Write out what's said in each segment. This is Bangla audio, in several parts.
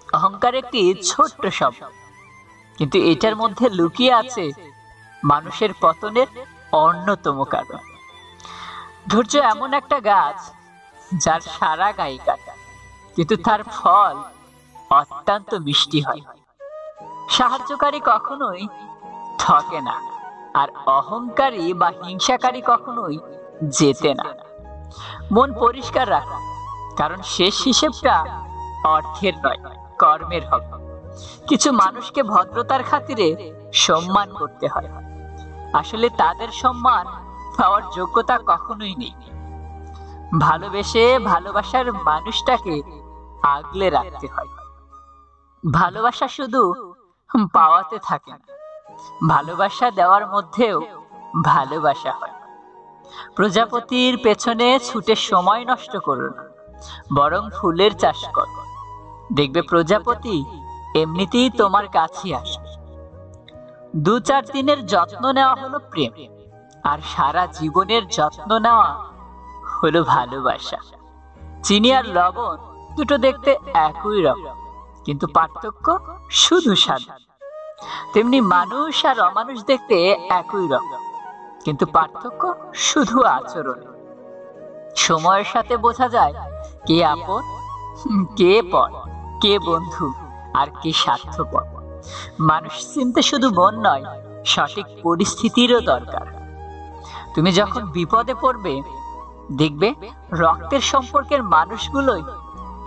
অহংকার একটি ছোট্ট শব্দ, কিন্তু এটার মধ্যে লুকিয়ে আছে মানুষের পতনের অন্যতম কারণ। ধৈর্য এমন একটা গাছ যার সারা গায়ে কাটা, কিন্তু তার ফল অত্যন্ত মিষ্টি হয়। সাহায্যকারী কখনোই ঠকে না, আর অহংকারী বা হিংসাকারী কখনোই জেতে না। মন পরিষ্কার রাখা, কারণ শেষ হিসেবটা অর্থের নয়, কর্মের হবে। কিছু মানুষকে ভদ্রতার খাতিরে সম্মান করতে হয়, আসলে তাদের সম্মান পাওয়ার যোগ্যতা কখনোই নেই। ভালোবেসে ভালোবাসার মানুষটাকে আগলে রাখতে হয়। ভালোবাসা শুধু পাওয়াতে থাকে না, ভালোবাসা দেওয়ার মধ্যেও ভালোবাসা হয়। প্রজাপতির পেছনে ছুটে সময় নষ্ট করো না, বরং ফুলের চাষ করো। দেখবে প্রজাপতি এমনিতেই তোমার কাছে আসবে। 2-4 দিনের যত্ন নেওয়া হলো প্রেম, আর সারা জীবনের যত্ন নেওয়া হলো ভালোবাসা। চিনি আর লবণ দুটো দেখতে একই রকম, কিন্তু পার্থক্য শুধু স্বাদ। তেমনি মানুষ আর অমানুষ দেখতে একই রকম, কিন্তু পার্থক্য শুধু আচরণে। সময়ের সাথে বোঝা যায় কে আপন, কে পর, কে বন্ধু, আর কে স্বার্থপর। মানুষ চিনতে শুধু মন নয়, সঠিক পরিস্থিতিরও দরকার। তুমি যখন বিপদে পড়বে, দেখবে রক্তের সম্পর্কের মানুষগুলোই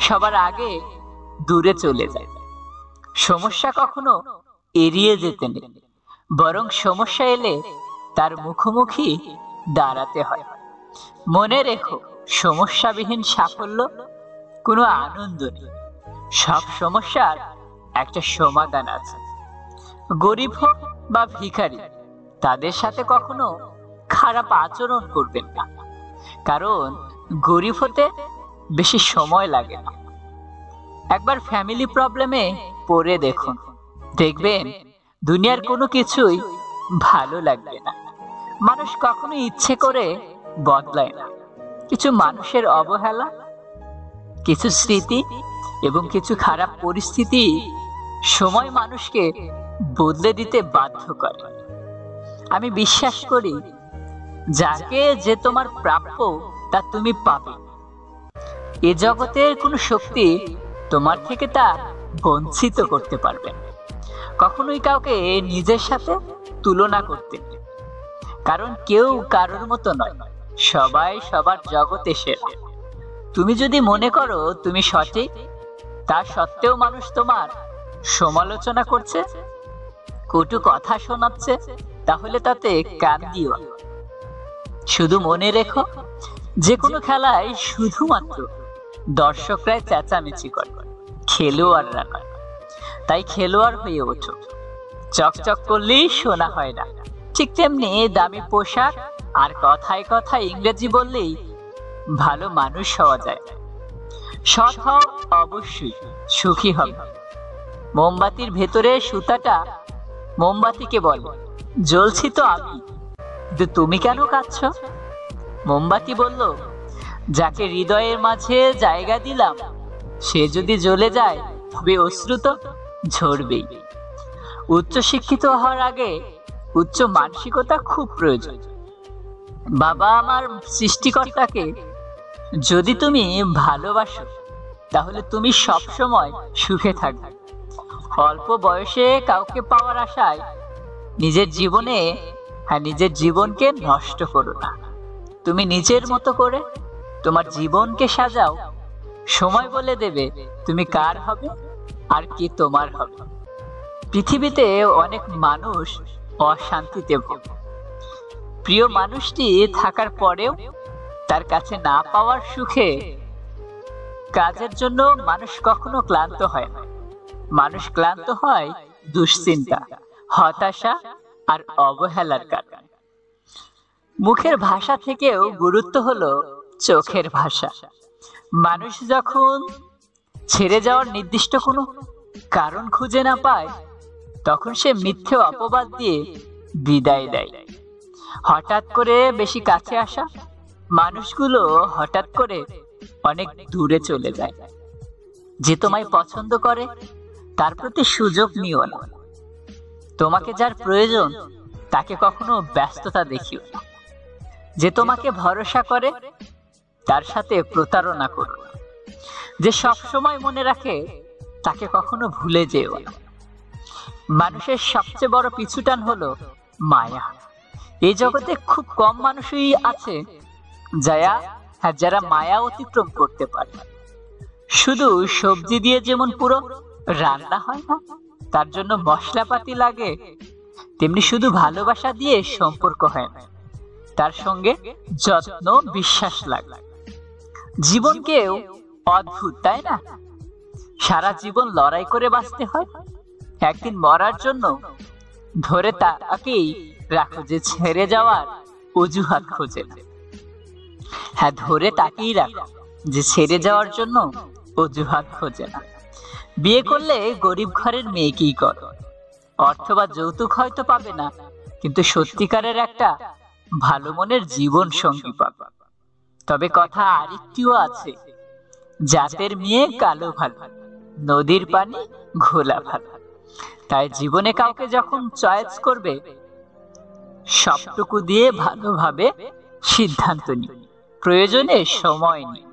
সবার আগে দূরে চলে যায়। সমস্যা কখনো এড়িয়ে যেতে নেই, বরং সমস্যা এলে তার মুখোমুখি দাঁড়াতে হয়। মনে রেখো, সমস্যাবিহীন সাফল্য কোনো আনন্দ নেই। সব সমস্যার একটা সমাধান আছে। গরিব হোক বা ভিখারি, তাদের সাথে কখনো খারাপ আচরণ করবেন না, কারণ গরিব হতে বেশি সময় লাগে না। একবার ফ্যামিলি প্রবলেমে পড়ে দেখুন, দেখবেন দুনিয়ার কোনো কিছুই ভালো লাগবে না। মানুষ কখনো ইচ্ছে করে বদলায় না। কিছু মানুষের অবহেলা, কিছু স্মৃতি এবং কিছু খারাপ পরিস্থিতি সময় মানুষকে বদলে দিতে বাধ্য করে। আমি বিশ্বাস করি, যাকে যে তোমার প্রাপ্য তা তুমি পাবে। এ জগতের কোনো শক্তি তোমার থেকে তা বঞ্চিত করতে পারবে না। কখনোই কাউকে নিজের সাথে তুলনা করতে নেই, কারণ কেউ কারোর মতো নয়, সবাই সবার জগতে সেরা। তুমি যদি মনে করো তুমি সঠিক, তা সত্ত্বেও মানুষ তোমার সমালোচনা করছে, কটু কথা শোনাচ্ছে, তাহলে তাতে কান দিও না। শুধু মনে রেখো, যে কোনো খেলায় শুধুমাত্র দর্শকরাই চেঁচামেচি করে, খেলোয়াড়রা নয়। তাই খেলোয়াড় হয়ে ওঠো। চকচক করলেই শোনা হয় না, ঠিক তেমনি দামি পোশাক আর কথায় কথায় ইংরেজি বললেই ভালো মানুষ হওয়া যায়। সৎ হও, অবশ্যই সুখী হবে। মোমবাতির ভেতরে সুতাটা মোমবাতিকে বলে, জ্বলছি তো আমি, কিন্তু তুমি কেন কাঁদছো? মোমবাতি বলল, যাকে হৃদয়ের মাঝে জায়গা দিলাম সে যদি জ্বলে যায়, তবে অশ্রু তো ঝরবেই। উচ্চ শিক্ষিত হওয়ার আগে উচ্চ মানসিকতা খুব প্রয়োজন। বাবা আমার সৃষ্টিকর্তাকে যদি তুমি ভালোবাসো, তাহলে তুমি সব সময় সুখে থাকবে। অল্প বয়সে কাউকে পাওয়ার আশায় নিজের জীবনকে নষ্ট করো না। তুমি নিজের মতো করে তোমার জীবনকে সাজাও। সময় বলে দেবে তুমি কার হবে আর কি তোমার হবে। পৃথিবীতে অনেক মানুষ অশান্তিতে ভোগে। প্রিয় মানুষটি থাকার পরেও তার কাছে না পাওয়ার সুখে। কাজের জন্য মানুষ কখনো ক্লান্ত হয় না। মানুষ ক্লান্ত হয় দুশ্চিন্তা, হতাশা আর অবহেলার কারণে। মুখের ভাষা থেকেও গুরুত্ব হলো চোখের ভাষা। মানুষ যখন ছেড়ে যাওয়ার নির্দিষ্ট কোনো কারণ খুঁজে না পায়, তখন সে মিথ্যে অপবাদ দিয়ে বিদায় দেয়। হঠাৎ করে বেশি কাছে আসা মানুষগুলো হঠাৎ করে অনেক দূরে চলে যায়। যে তোমায় পছন্দ করে তার প্রতি সুযোগ নিও না। তোমাকে যার প্রয়োজন তাকে কখনো ব্যস্ততা দেখিও না। যে তোমাকে ভরসা করে তার সাথে প্রতারণা করো না। যে সব সময় মনে রাখে তাকে কখনো ভুলে যেও না। মানুষের সবচেয়ে বড় পিছুটান হলো মায়া। এই জগতে খুব কম মানুষই আছে যারা মায়া অতিক্রম করতে পারে। শুধু সবজি দিয়ে যেমন পুরো রান্না হয় না, তার জন্য মশলাপাতি লাগে, তেমনি শুধু ভালোবাসা দিয়ে সম্পর্ক হয় না, তার সঙ্গে যত্ন বিশ্বাস লাগে। জীবনকেও অদ্ভুত, তাই না? সারা জীবন লড়াই করে বাঁচতে হয়, একদিন মরার জন্য ধরে তাকেই রাখো যে ছেড়ে যাওয়ার অজুহাত খোঁজে না। হ্যাঁ, ধরে তাকেই রাখো যে ছেড়ে যাওয়ার জন্য অজুহাত খোঁজে না। বিয়ে করলে গরিব ঘরের মেয়েকেই করো। অর্থ বা যৌতুক হয়তো পাবে না, কিন্তু সত্যিকারের একটা ভালো মনের জীবন সঙ্গী পাবে। তবে কথা আরেকটিও আছে, জাতের মেয়ে কালো ভালো, নদীর পানি ঘোলা ভালো। তাই জীবনে কাউকে যখন চয়েস করবে, সবটুকু দিয়ে ভালোভাবে সিদ্ধান্ত নিও, প্রয়োজনে সময় নিও।